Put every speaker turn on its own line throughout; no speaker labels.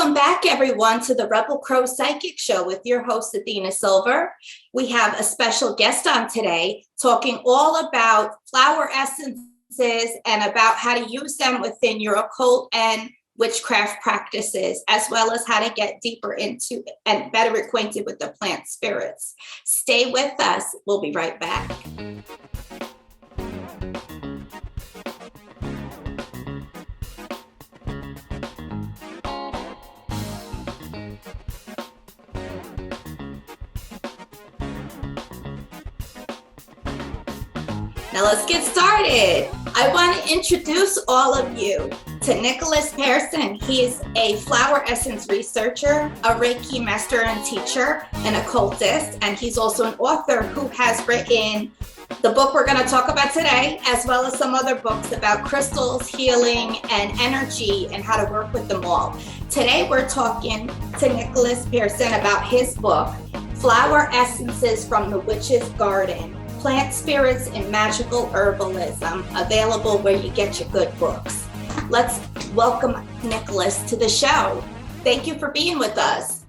Welcome back, everyone, to the Rebel Crow Psychic Show with your host, Athena Silver. We have a special guest on today talking all about flower essences and about how to use them within your occult and witchcraft practices, as well as how to get deeper into and better acquainted with the plant spirits. Stay with us. We'll be right back. Now let's get started. I want to introduce all of you to Nicholas Pearson. He is a flower essence researcher, a Reiki Master and teacher, an occultist, and he's also an author who has written the book we're going to talk about today, as well as some other books about crystals, healing, and energy, and how to work with them all. Today we're talking to Nicholas Pearson about his book, Flower Essences from the Witch's Garden: Plant Spirits and Magical Herbalism, available where you get your good books. Let's welcome Nicholas to the show. Thank you for being with us.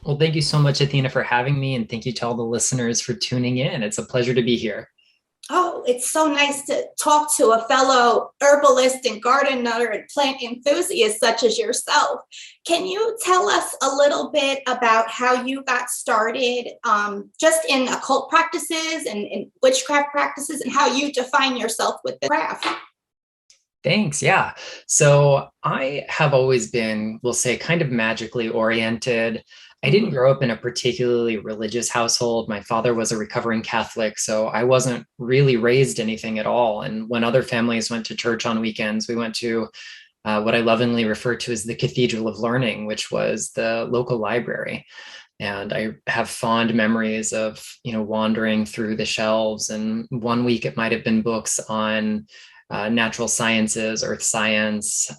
Well, thank you so much, Athena, for having me, and thank you to all the listeners for tuning in. It's a pleasure to be here.
Oh, it's so nice to talk to a fellow herbalist and gardener and plant enthusiast such as yourself. Can you tell us a little bit about how you got started just in occult practices and witchcraft practices, and how you define yourself with the craft?
Thanks. Yeah. So I have always been, we'll say, kind of magically oriented. I didn't grow up in a particularly religious household. My father was a recovering Catholic, so I wasn't really raised anything at all. And when other families went to church on weekends, we went to what I lovingly refer to as the Cathedral of Learning, which was the local library. And I have fond memories of, wandering through the shelves. And one week it might have been books on natural sciences, earth science,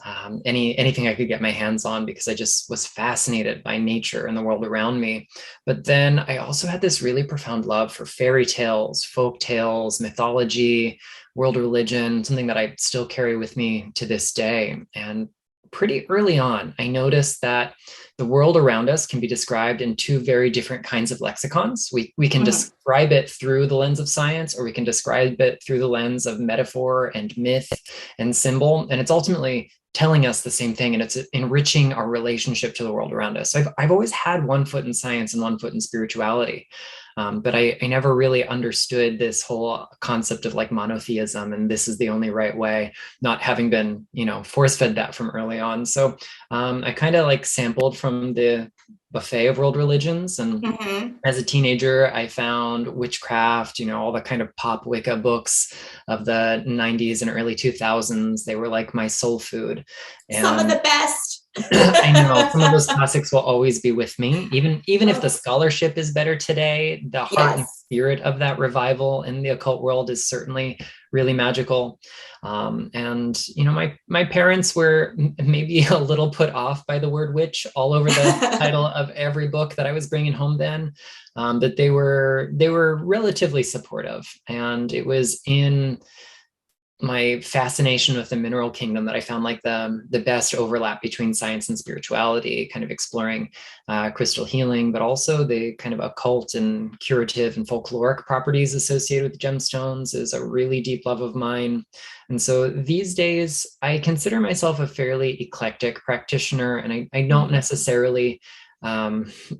anything I could get my hands on, because I just was fascinated by nature and the world around me. But then I also had this really profound love for fairy tales, folk tales, mythology, world religion, something that I still carry with me to this day. And pretty early on, I noticed that the world around us can be described in two very different kinds of lexicons. We can describe it through the lens of science, or we can describe it through the lens of metaphor and myth and symbol. And it's ultimately telling us the same thing, and it's enriching our relationship to the world around us. So I've always had one foot in science and one foot in spirituality. But I never really understood this whole concept of like monotheism, and this is the only right way, not having been, force-fed that from early on. So I kind of like sampled from the buffet of world religions. And as a teenager, I found witchcraft, all the kind of pop Wicca books of the 90s and early 2000s. They were like my soul food. And
some of the best.
I know some of those classics will always be with me, even if the scholarship is better today. The heart and spirit of that revival in the occult world is certainly really magical. And my parents were maybe a little put off by the word witch all over the title of every book that I was bringing home then, but they were relatively supportive. And it was in my fascination with the mineral kingdom that I found like the best overlap between science and spirituality, kind of exploring crystal healing, but also the kind of occult and curative and folkloric properties associated with gemstones is a really deep love of mine. And so these days, I consider myself a fairly eclectic practitioner, and I don't necessarily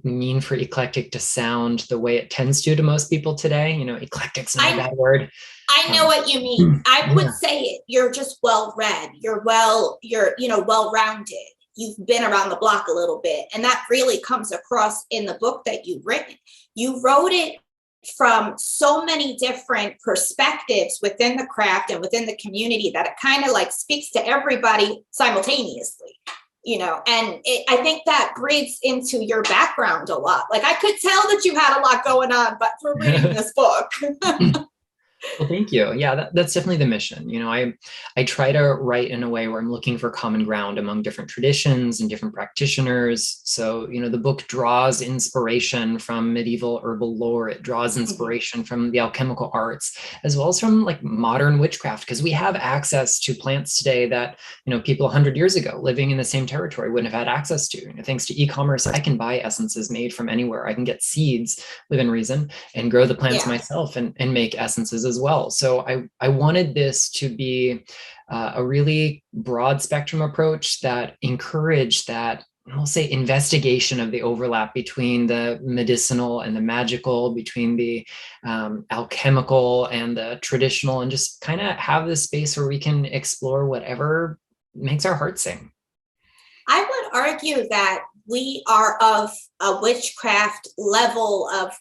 mean for eclectic to sound the way it tends to most people today. Eclectic's not a bad word.
I know what you mean. I would say it. You're just well-read. You're well-rounded. You've been around the block a little bit. And that really comes across in the book that you've written. You wrote it from so many different perspectives within the craft and within the community that it kind of like speaks to everybody simultaneously. And I think that breathes into your background a lot. Like I could tell that you had a lot going on, but for reading this book.
Well, thank you. Yeah, that's definitely the mission. I try to write in a way where I'm looking for common ground among different traditions and different practitioners. So, the book draws inspiration from medieval herbal lore. It draws inspiration from the alchemical arts, as well as from like modern witchcraft, because we have access to plants today that, people 100 years ago living in the same territory wouldn't have had access to. Thanks to e-commerce, I can buy essences made from anywhere. I can get seeds within reason and grow the plants
Yeah.
myself and make essences as well. So I wanted this to be a really broad spectrum approach that encouraged that, I'll say, investigation of the overlap between the medicinal and the magical, between the alchemical and the traditional, and just kind of have this space where we can explore whatever makes our heart sing.
I would argue that we are of a witchcraft level of,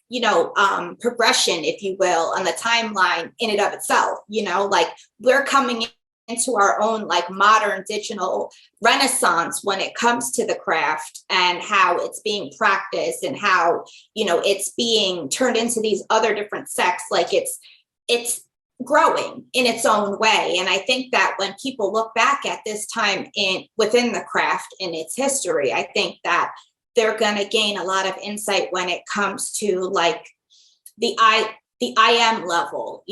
progression, if you will, on the timeline in and of itself. Like we're coming into our own like modern digital renaissance when it comes to the craft and how it's being practiced and how, it's being turned into these other different sects. Like it's growing in its own way. And I think that when people look back at this time within the craft in its history, I think that they're going to gain a lot of insight when it comes to like the I am level,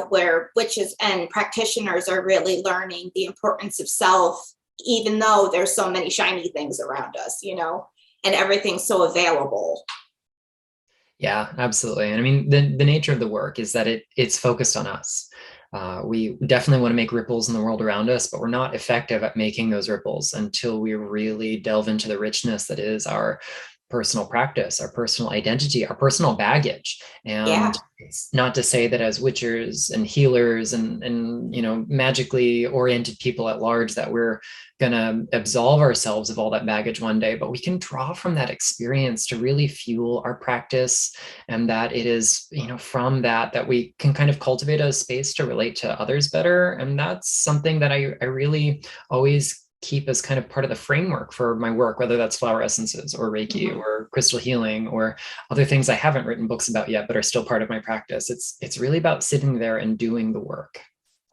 where witches and practitioners are really learning the importance of self, even though there's so many shiny things around us, and everything's so available.
Yeah, absolutely. And I mean, the nature of the work is that it's focused on us. We definitely want to make ripples in the world around us, but we're not effective at making those ripples until we really delve into the richness that is our personal practice, our personal identity, our personal baggage.
Yeah.
And it's not to say that as witchers and healers and magically oriented people at large that we're going to absolve ourselves of all that baggage one day, but we can draw from that experience to really fuel our practice. And that it is, from that we can kind of cultivate a space to relate to others better. And that's something that I really always keep as kind of part of the framework for my work, whether that's flower essences or Reiki or crystal healing or other things I haven't written books about yet, but are still part of my practice. It's really about sitting there and doing the work.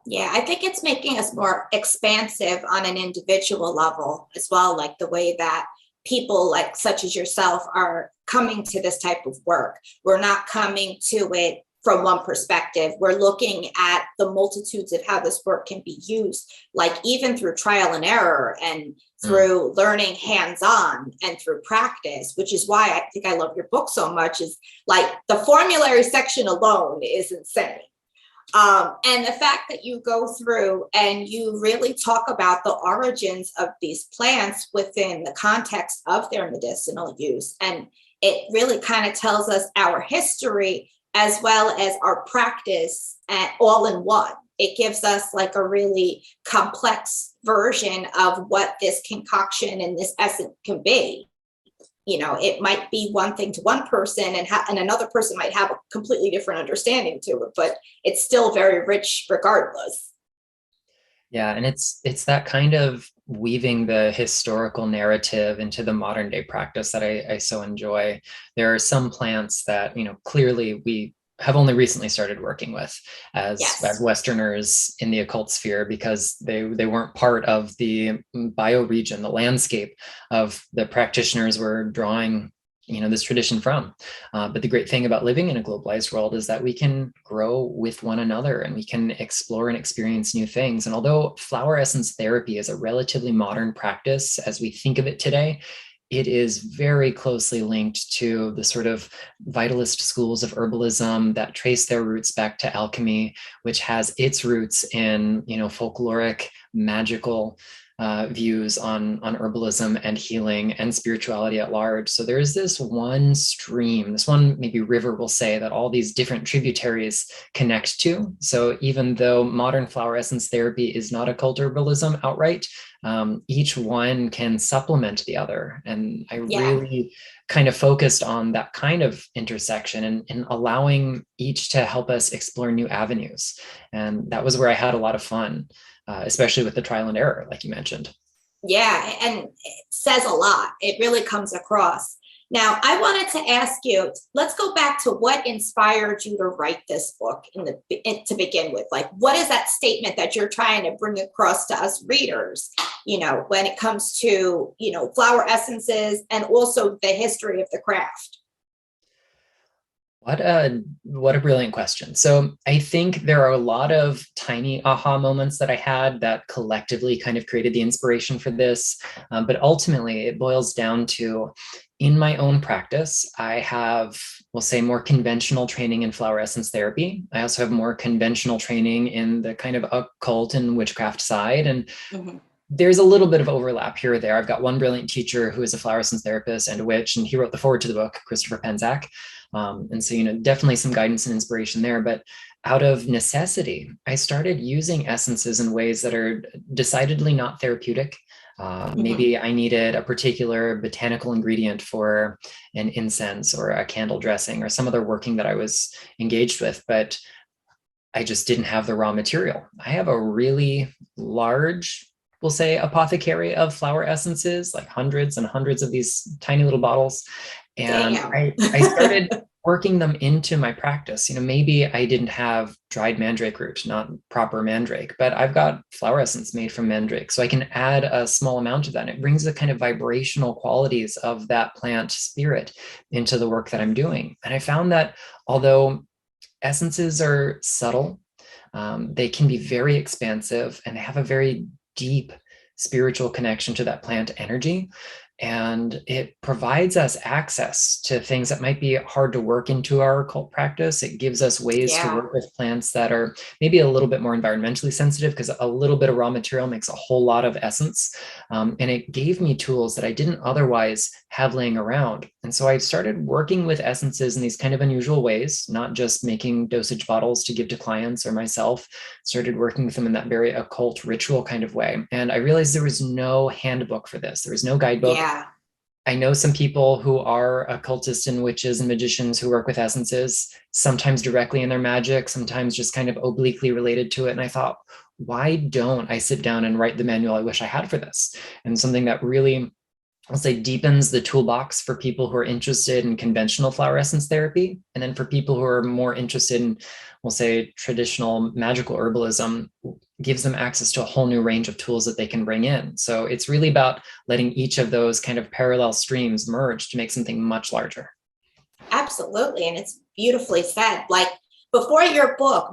Yeah, I think it's making us more expansive on an individual level as well, like the way that people like such as yourself are coming to this type of work. We're not coming to it from one perspective. We're looking at the multitudes of how this work can be used, like even through trial and error and through learning hands-on and through practice, which is why I think I love your book so much, is like the formulary section alone is insane. And the fact that you go through and you really talk about the origins of these plants within the context of their medicinal use. And it really kind of tells us our history as well as our practice all in one. It gives us like a really complex version of what this concoction and this essence can be. It might be one thing to one person and another person might have a completely different understanding to it, but it's still very rich regardless.
Yeah, and it's that kind of weaving the historical narrative into the modern day practice that I so enjoy. There are some plants that, clearly we have only recently started working with as Westerners in the occult sphere, because they weren't part of the bioregion, the landscape of the practitioners were drawing this tradition from. But the great thing about living in a globalized world is that we can grow with one another and we can explore and experience new things. And although flower essence therapy is a relatively modern practice as we think of it today, it is very closely linked to the sort of vitalist schools of herbalism that trace their roots back to alchemy, which has its roots in, folkloric, magical views on herbalism and healing and spirituality at large. So there's this one stream, this one maybe river, we'll say, that all these different tributaries connect to. So even though modern flower essence therapy is not occult herbalism outright, each one can supplement the other. And I really kind of focused on that kind of intersection and allowing each to help us explore new avenues. And that was where I had a lot of fun. Especially with the trial and error, like you mentioned.
Yeah, and it says a lot. It really comes across. Now, I wanted to ask you, let's go back to what inspired you to write this book to begin with. Like, what is that statement that you're trying to bring across to us readers, when it comes to, flower essences and also the history of the craft?
What a brilliant question. So I think there are a lot of tiny aha moments that I had that collectively kind of created the inspiration for this. But ultimately, it boils down to, in my own practice, I have, we'll say, more conventional training in flower essence therapy. I also have more conventional training in the kind of occult and witchcraft side. And there's a little bit of overlap here or there. I've got one brilliant teacher who is a flower essence therapist and a witch, and he wrote the foreword to the book, Christopher Penzak. And so, definitely some guidance and inspiration there. But out of necessity, I started using essences in ways that are decidedly not therapeutic. Maybe I needed a particular botanical ingredient for an incense or a candle dressing or some other working that I was engaged with, but I just didn't have the raw material. I have a really large, we'll say, apothecary of flower essences, like hundreds and hundreds of these tiny little bottles. And I started working them into my practice. Maybe I didn't have dried mandrake root, not proper mandrake, but I've got flower essence made from mandrake. So I can add a small amount of that. And it brings the kind of vibrational qualities of that plant spirit into the work that I'm doing. And I found that although essences are subtle, they can be very expansive and they have a very deep spiritual connection to that plant energy. And it provides us access to things that might be hard to work into our occult practice. It gives us ways to work with plants that are maybe a little bit more environmentally sensitive, because a little bit of raw material makes a whole lot of essence. And it gave me tools that I didn't otherwise have laying around. And so I started working with essences in these kind of unusual ways, not just making dosage bottles to give to clients or myself. Started working with them in that very occult ritual kind of way. And I realized there was no handbook for this. There was no guidebook. I know some people who are occultists and witches and magicians who work with essences, sometimes directly in their magic, sometimes just kind of obliquely related to it. And I thought, why don't I sit down and write the manual I wish I had for this? And something that really, I'll say, deepens the toolbox for people who are interested in conventional flower essence therapy. And then for people who are more interested in, we'll say, traditional magical herbalism, gives them access to a whole new range of tools that they can bring in. So it's really about letting each of those kind of parallel streams merge to make something much larger.
Absolutely. And it's beautifully said. Like, before your book,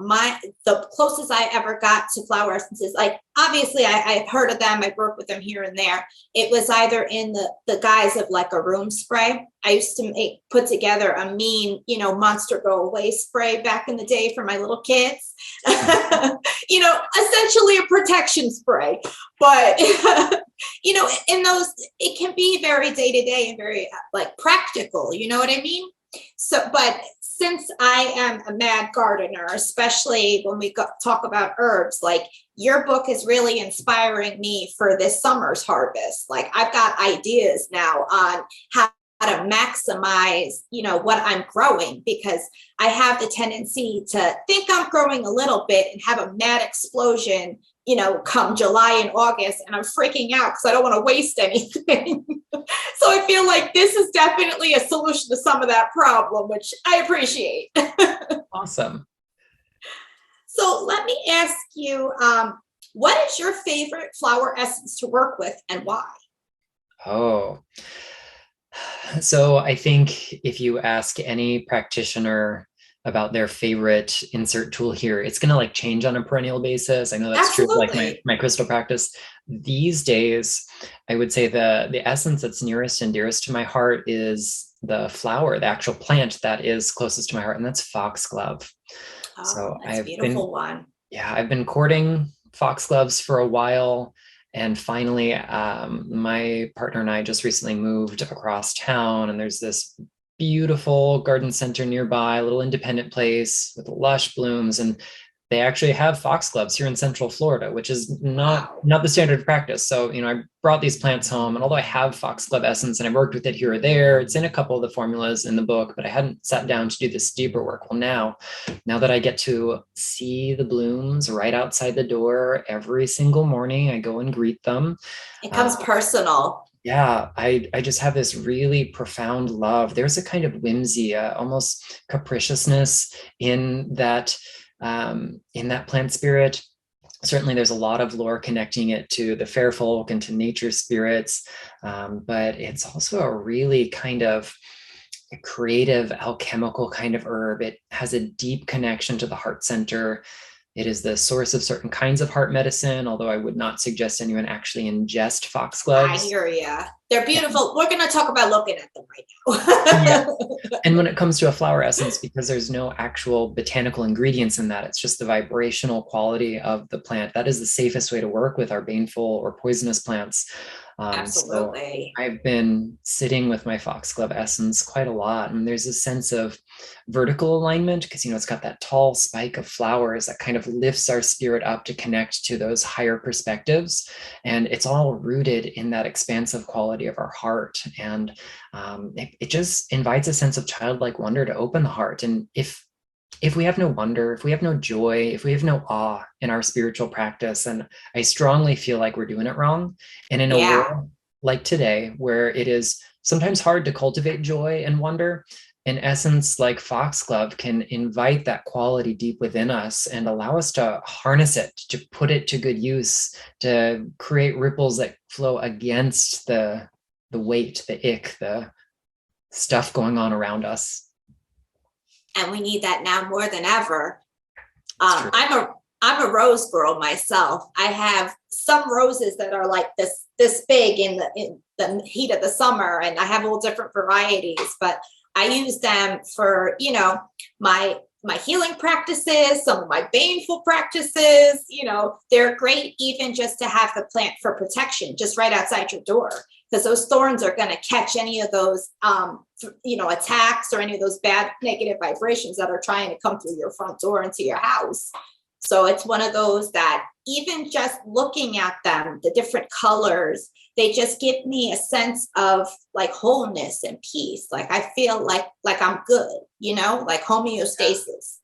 the closest I ever got to flower essences, like, obviously I've heard of them, I've worked with them here and there. It was either in the guise of like a room spray. I used to put together a mean, monster go away spray back in the day for my little kids. Essentially a protection spray. But, in those, it can be very day to day and very like practical, you know what I mean? So, but since I am a mad gardener, especially when we talk about herbs, like, your book is really inspiring me for this summer's harvest. Like, I've got ideas now on how to maximize, what I'm growing, because I have the tendency to think I'm growing a little bit and have a mad explosion, come July and August, and I'm freaking out because I don't want to waste anything. So I feel like this is definitely a solution to some of that problem, which I appreciate.
Awesome.
So let me ask you, what is your favorite flower essence to work with and why?
Oh, so I think if you ask any practitioner about their favorite insert tool here, it's going to change on a perennial basis. I know that's
Absolutely.
true, like my crystal practice. These days, I would say the essence that's nearest and dearest to my heart is the flower, the actual plant that is closest to my heart, and that's foxglove.
Oh,
so
that's a beautiful one.
Yeah, I've been courting foxgloves for a while. And finally, my partner and I just recently moved across town, and there's this beautiful garden center nearby, a little independent place with lush blooms. And they actually have foxgloves here in Central Florida, which is not the standard practice. So, I brought these plants home, and although I have foxglove essence and I've worked with it here or there, it's in a couple of the formulas in the book, but I hadn't sat down to do this deeper work. Well, now that I get to see the blooms right outside the door every single morning, I go and greet them.
It comes personal.
Yeah, I just have this really profound love. There's a kind of whimsy, almost capriciousness in that plant spirit. Certainly, there's a lot of lore connecting it to the fair folk and to nature spirits, but it's also a really kind of a creative, alchemical kind of herb. It has a deep connection to the heart center. It is the source of certain kinds of heart medicine, although I would not suggest anyone actually ingest
I
foxgloves.
hear ya. They're beautiful. We're going to talk about looking at them
Yeah.
right now.
And when it comes to a flower essence, because there's no actual botanical ingredients in that, it's just the vibrational quality of the plant. That is the safest way to work with our baneful or poisonous plants. So
Absolutely.
I've been sitting with my foxglove essence quite a lot, and there's a sense of vertical alignment because it's got that tall spike of flowers that kind of lifts our spirit up to connect to those higher perspectives, and it's all rooted in that expansive quality of our heart. And it just invites a sense of childlike wonder to open the heart. And if we have no wonder, if we have no joy, if we have no awe in our spiritual practice, then I strongly feel like we're doing it wrong. And in a
Yeah.
world like today, where it is sometimes hard to cultivate joy and wonder, an essence like foxglove can invite that quality deep within us and allow us to harness it, to put it to good use, to create ripples that flow against the weight, the ick, the stuff going on around us.
And we need that now more than ever.
It's true.
I'm a rose girl myself. I have some roses that are like this big in the heat of the summer, and I have all different varieties, but I use them for, my healing practices, some of my baneful practices. They're great even just to have the plant for protection just right outside your door, because those thorns are going to catch any of those attacks or any of those bad negative vibrations that are trying to come through your front door into your house. So it's one of those that even just looking at them, the different colors, they just give me a sense of like wholeness and peace. Like I feel like I'm good, like homeostasis.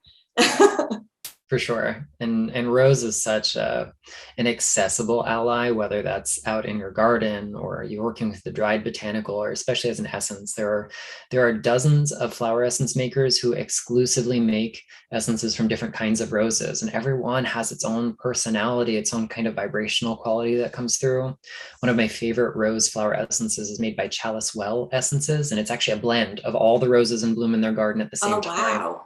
For sure. And rose is such an accessible ally, whether that's out in your garden or you're working with the dried botanical, or especially as an essence. There are dozens of flower essence makers who exclusively make essences from different kinds of roses, and every one has its own personality, its own kind of vibrational quality that comes through. One of my favorite rose flower essences is made by Chalice Well Essences, and it's actually a blend of all the roses in bloom in their garden at the same time.
Wow.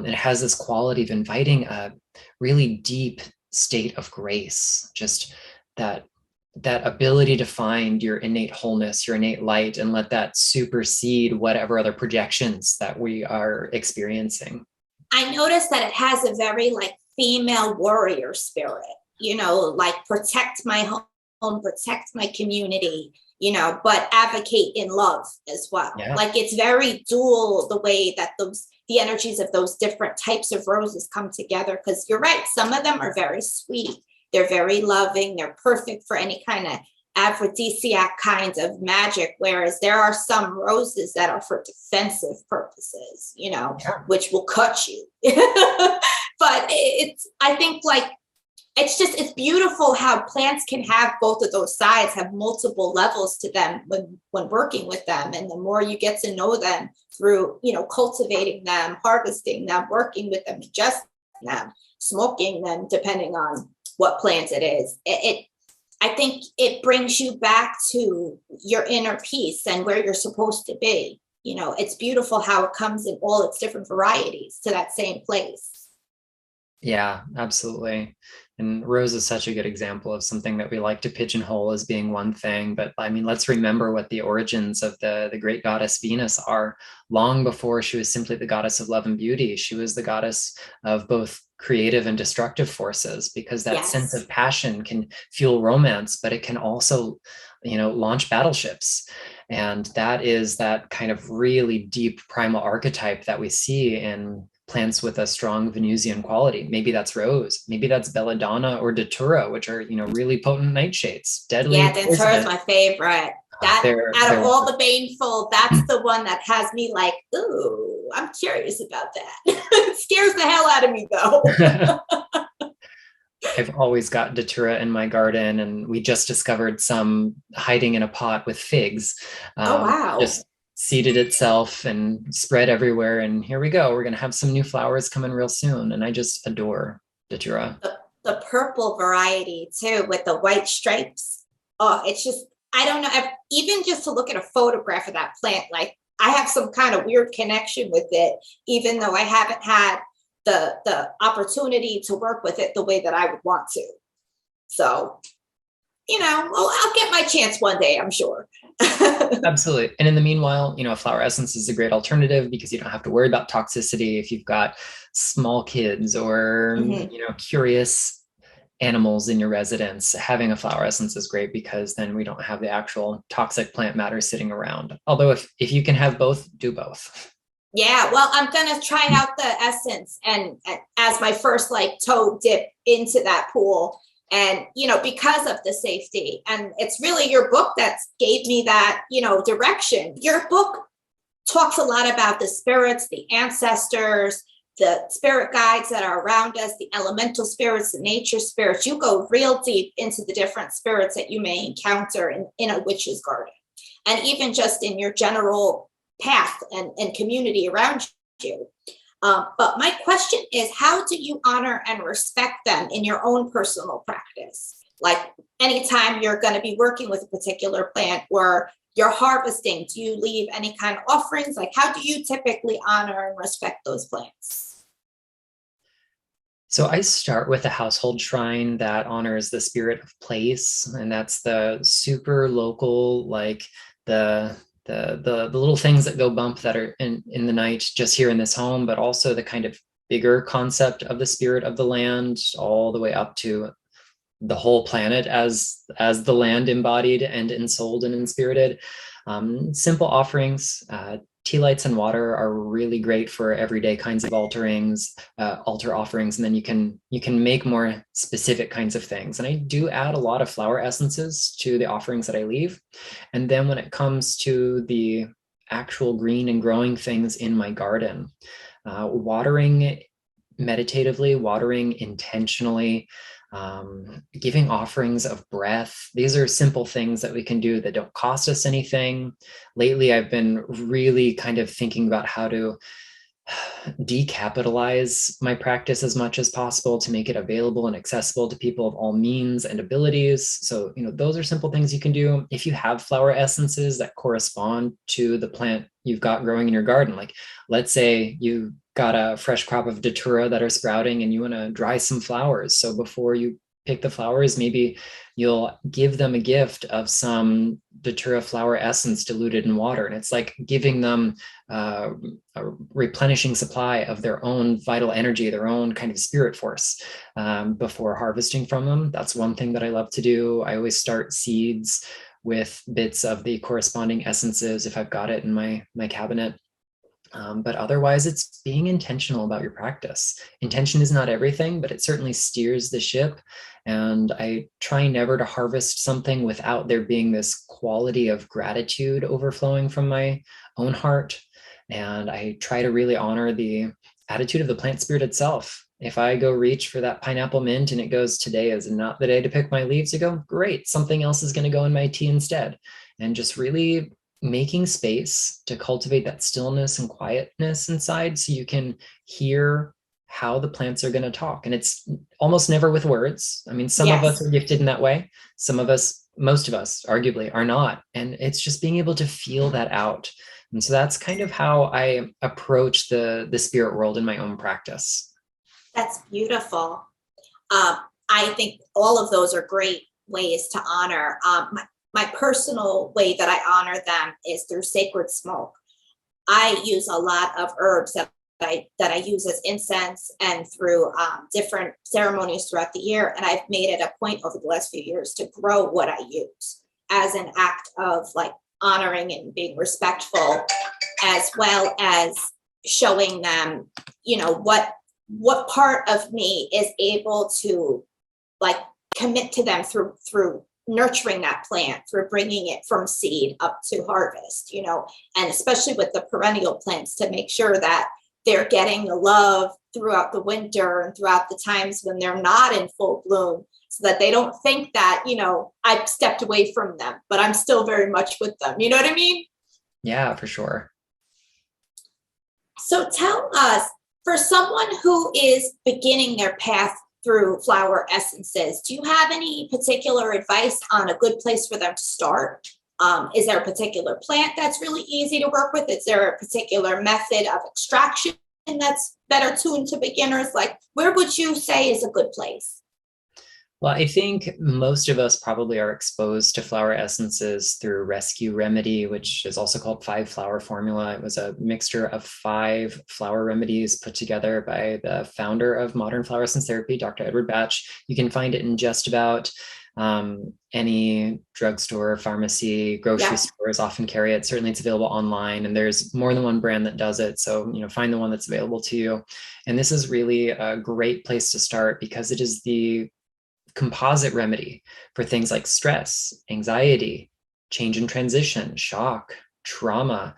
It has this quality of inviting a really deep state of grace, just that ability to find your innate wholeness, your innate light, and let that supersede whatever other projections that we are experiencing.
I noticed that it has a very like female warrior spirit, like protect my home, protect my community, but advocate in love as well.
Yeah.
Like it's very dual the way that the energies of those different types of roses come together. Because you're right, some of them are very sweet. They're very loving. They're perfect for any kind of aphrodisiac kinds of magic. Whereas there are some roses that are for defensive purposes, which will cut you. But I think like, it's beautiful how plants can have both of those sides, have multiple levels to them when working with them. And the more you get to know them through, cultivating them, harvesting them, working with them, ingesting them, smoking them, depending on what plant it is, I think it brings you back to your inner peace and where you're supposed to be. It's beautiful how it comes in all its different varieties to that same place.
Yeah, absolutely. And rose is such a good example of something that we like to pigeonhole as being one thing. But I mean, let's remember what the origins of the great goddess Venus are. Long before she was simply the goddess of love and beauty, she was the goddess of both creative and destructive forces, because that sense of passion can fuel romance, but it can also, launch battleships. And that is that kind of really deep primal archetype that we see in plants with a strong Venusian quality. Maybe that's rose, maybe that's belladonna or datura, which are, really potent nightshades, deadly.
Yeah, datura is my favorite. Out of all the baneful, that's the one that has me like, ooh, I'm curious about that. It scares the hell out of me though.
I've always got datura in my garden, and we just discovered some hiding in a pot with figs.
Oh, wow.
Just seeded itself and spread everywhere. And here we go. We're going to have some new flowers coming real soon. And I just adore datura.
The purple variety too, with the white stripes. Oh, it's just, I don't know. Even just to look at a photograph of that plant, like I have some kind of weird connection with it, even though I haven't had the opportunity to work with it the way that I would want to. So, well, I'll get my chance one day, I'm sure.
Absolutely. And in the meanwhile, a flower essence is a great alternative because you don't have to worry about toxicity if you've got small kids or,
Mhm.
curious animals in your residence. Having a flower essence is great because then we don't have the actual toxic plant matter sitting around. Although if you can have both, do both.
Yeah, well, I'm gonna try out the essence and as my first toe dip into that pool. And because of the safety, and it's really your book that gave me that direction. Your book talks a lot about the spirits, the ancestors, the spirit guides that are around us, the elemental spirits, the nature spirits. You go real deep into the different spirits that you may encounter in a witch's garden, and even just in your general path and community around you. But my question is, how do you honor and respect them in your own personal practice? Like anytime you're going to be working with a particular plant or you're harvesting, do you leave any kind of offerings? Like, how do you typically honor and respect those plants?
So I start with a household shrine that honors the spirit of place, and that's the super local, like the little things that go bump that are in the night just here in this home, but also the kind of bigger concept of the spirit of the land, all the way up to the whole planet as the land embodied and ensouled and inspirited. Simple offerings, tea lights and water are really great for everyday kinds of altar offerings, and then you can make more specific kinds of things. And I do add a lot of flower essences to the offerings that I leave. And then when it comes to the actual green and growing things in my garden, watering meditatively, watering intentionally, giving offerings of breath. These are simple things that we can do that don't cost us anything. Lately, I've been really kind of thinking about how to decapitalize my practice as much as possible to make it available and accessible to people of all means and abilities. So, those are simple things you can do. If you have flower essences that correspond to the plant you've got growing in your garden, like let's say you got a fresh crop of datura that are sprouting and you want to dry some flowers. So before you pick the flowers, maybe you'll give them a gift of some datura flower essence diluted in water. And it's like giving them a replenishing supply of their own vital energy, their own kind of spirit force before harvesting from them. That's one thing that I love to do. I always start seeds with bits of the corresponding essences if I've got it in my cabinet. But otherwise, it's being intentional about your practice. Intention is not everything, but it certainly steers the ship. And I try never to harvest something without there being this quality of gratitude overflowing from my own heart. And I try to really honor the attitude of the plant spirit itself. If I go reach for that pineapple mint and it goes, today is not the day to pick my leaves, to go, great, something else is going to go in my tea instead. And just really making space to cultivate that stillness and quietness inside so you can hear how the plants are going to talk. And it's almost never with words. I mean, some of us
Yes.
are gifted in that way. Some of us, most of us arguably, are not. And it's just being able to feel that out. And so that's kind of how I approach the spirit world in my own practice.
That's beautiful. I think all of those are great ways to honor. My personal way that I honor them is through sacred smoke. I use a lot of herbs that I use as incense and through different ceremonies throughout the year. And I've made it a point over the last few years to grow what I use as an act of honoring and being respectful, as well as showing them, what part of me is able to commit to them through nurturing that plant, through bringing it from seed up to harvest, and especially with the perennial plants, to make sure that they're getting the love throughout the winter and throughout the times when they're not in full bloom, so that they don't think that, I've stepped away from them, but I'm still very much with them. You know what I mean?
Yeah, for sure.
So tell us, for someone who is beginning their path through flower essences, do you have any particular advice on a good place for them to start? Is there a particular plant that's really easy to work with? Is there a particular method of extraction that's better tuned to beginners? Like, where would you say is a good place?
Well, I think most of us probably are exposed to flower essences through Rescue Remedy, which is also called 5-flower formula. It was a mixture of 5 flower remedies put together by the founder of modern flower essence therapy, Dr. Edward Batch. You can find it in just about any drugstore, pharmacy, grocery stores often carry it. Certainly it's available online, and there's more than one brand that does it. So, find the one that's available to you. And this is really a great place to start because it is the composite remedy for things like stress, anxiety, change in transition, shock, trauma,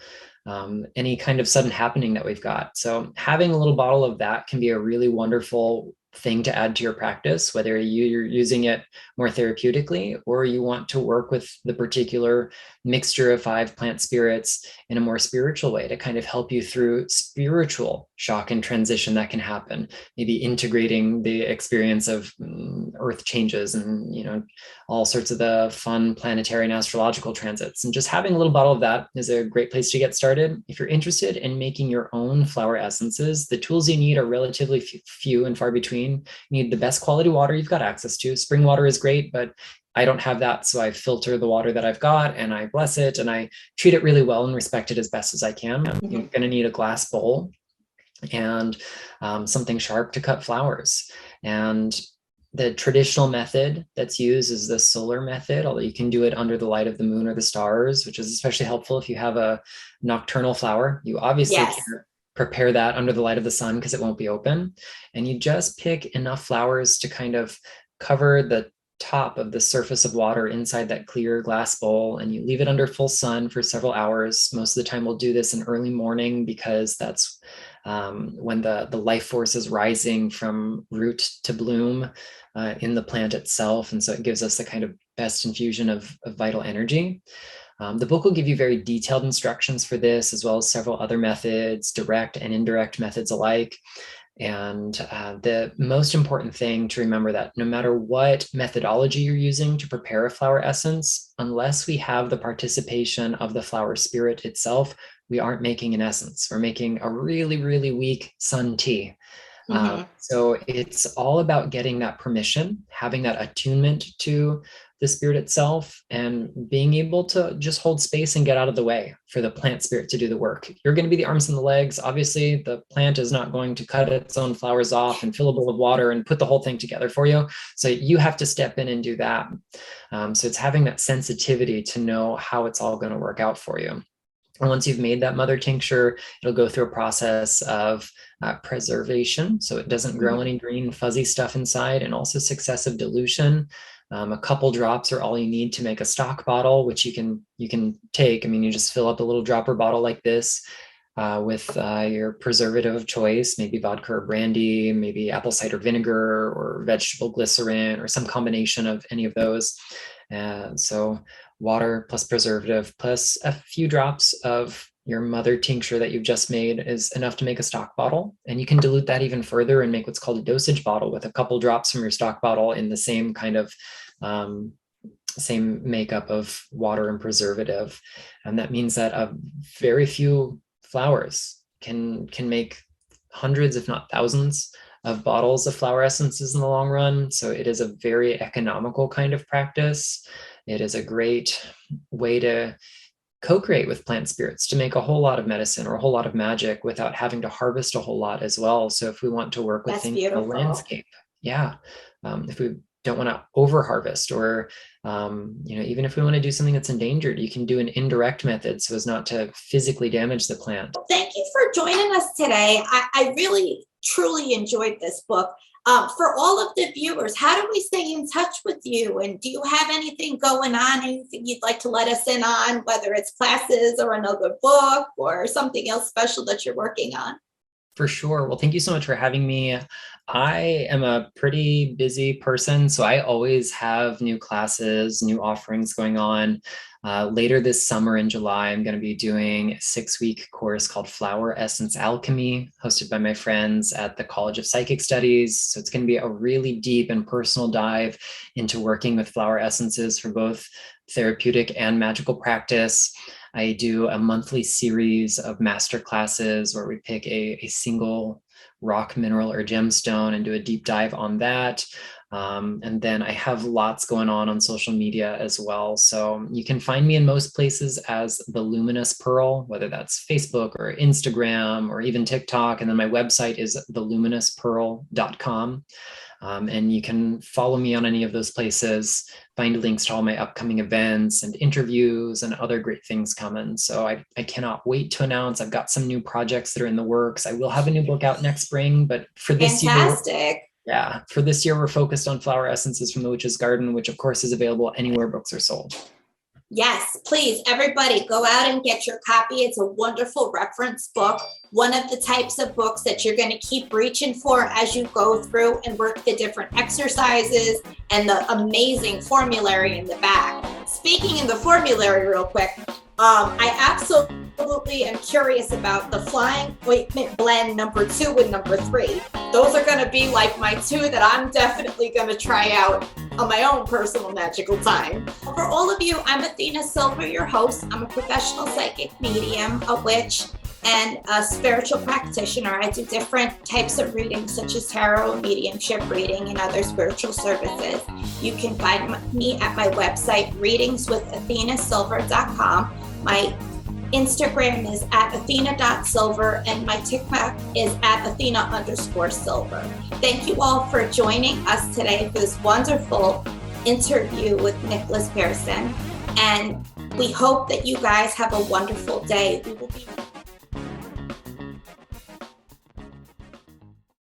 any kind of sudden happening that we've got. So having a little bottle of that can be a really wonderful thing to add to your practice, whether you're using it more therapeutically or you want to work with the particular mixture of 5 plant spirits in a more spiritual way to kind of help you through spiritual shock and transition that can happen, maybe integrating the experience of earth changes and all sorts of the fun planetary and astrological transits. And just having a little bottle of that is a great place to get started. If you're interested in making your own flower essences, the tools you need are relatively few and far between. You need the best quality water you've got access to. Spring water is great, but I don't have that. So I filter the water that I've got and I bless it and I treat it really well and respect it as best as I can. Mm-hmm. You're going to need a glass bowl and something sharp to cut flowers. And the traditional method that's used is the solar method, although you can do it under the light of the moon or the stars, which is especially helpful if you have a nocturnal flower. You obviously can't prepare that under the light of the sun because it won't be open. And you just pick enough flowers to kind of cover the top of the surface of water inside that clear glass bowl, and you leave it under full sun for several hours. Most of the time we'll do this in early morning because that's when the life force is rising from root to bloom in the plant itself. And so it gives us the kind of best infusion of vital energy. The book will give you very detailed instructions for this, as well as several other methods, direct and indirect methods alike. And the most important thing to remember that no matter what methodology you're using to prepare a flower essence, unless we have the participation of the flower spirit itself, we aren't making an essence. We're making a really, really weak sun tea. Mm-hmm. So it's all about getting that permission, having that attunement to the spirit itself, and being able to just hold space and get out of the way for the plant spirit to do the work. You're going to be the arms and the legs. Obviously, the plant is not going to cut its own flowers off and fill a bowl of water and put the whole thing together for you. So you have to step in and do that. So it's having that sensitivity to know how it's all going to work out for you. And once you've made that mother tincture, it'll go through a process of preservation, so it doesn't grow any green fuzzy stuff inside, and also successive dilution. A couple drops are all you need to make a stock bottle, which you can take. I mean, you just fill up a little dropper bottle like this with your preservative of choice, maybe vodka or brandy, maybe apple cider vinegar or vegetable glycerin, or some combination of any of those. So water plus preservative plus a few drops of your mother tincture that you've just made is enough to make a stock bottle. And you can dilute that even further and make what's called a dosage bottle with a couple drops from your stock bottle in the same kind of same makeup of water and preservative. And that means that a very few flowers can make hundreds, if not thousands, of bottles of flower essences in the long run. So it is a very economical kind of practice. It is a great way to co-create with plant spirits, to make a whole lot of medicine or a whole lot of magic without having to harvest a whole lot as well. So if we want to work with things in the landscape, if we don't want to over harvest, or even if we want to do something that's endangered, you can do an indirect method so as not to physically damage the plant.
Thank you for joining us today. I really truly enjoyed this book. For all of the viewers, how do we stay in touch with you? And do you have anything going on, anything you'd like to let us in on, whether it's classes or another book or something else special that you're working on?
For sure. Well, thank you so much for having me. I am a pretty busy person, so I always have new classes, new offerings going on. Later this summer in July, I'm going to be doing a 6-week course called Flower Essence Alchemy, hosted by my friends at the College of Psychic Studies. So it's going to be a really deep and personal dive into working with flower essences for both therapeutic and magical practice. I do a monthly series of master classes where we pick a single rock, mineral, or gemstone and do a deep dive on that. And then I have lots going on social media as well. So you can find me in most places as the Luminous Pearl, whether that's Facebook or Instagram or even TikTok. And then my website is theluminous.pearl.com. And you can follow me on any of those places, find links to all my upcoming events and interviews and other great things coming. So I cannot wait to announce I've got some new projects that are in the works. I will have a new book out next spring, but for this
Fantastic.
year, for this year, we're focused on flower essences from the Witch's Garden, which of course is available anywhere books are sold.
Yes, please, everybody go out and get your copy. It's a wonderful reference book. One of the types of books that you're going to keep reaching for as you go through and work the different exercises and the amazing formulary in the back. Speaking in the formulary real quick, I absolutely am curious about the Flying Ointment Blend number 2 and number 3. Those are going to be like my 2 that I'm definitely going to try out on my own personal magical time. For all of you, I'm Athena Silver, your host. I'm a professional psychic medium, a witch, and a spiritual practitioner. I do different types of readings, such as tarot, mediumship reading, and other spiritual services. You can find me at my website, readingswithathenasilver.com. My Instagram is at athena.silver, and my TikTok is at athena_silver. Thank you all for joining us today for this wonderful interview with Nicholas Pearson. And we hope that you guys have a wonderful day. We will be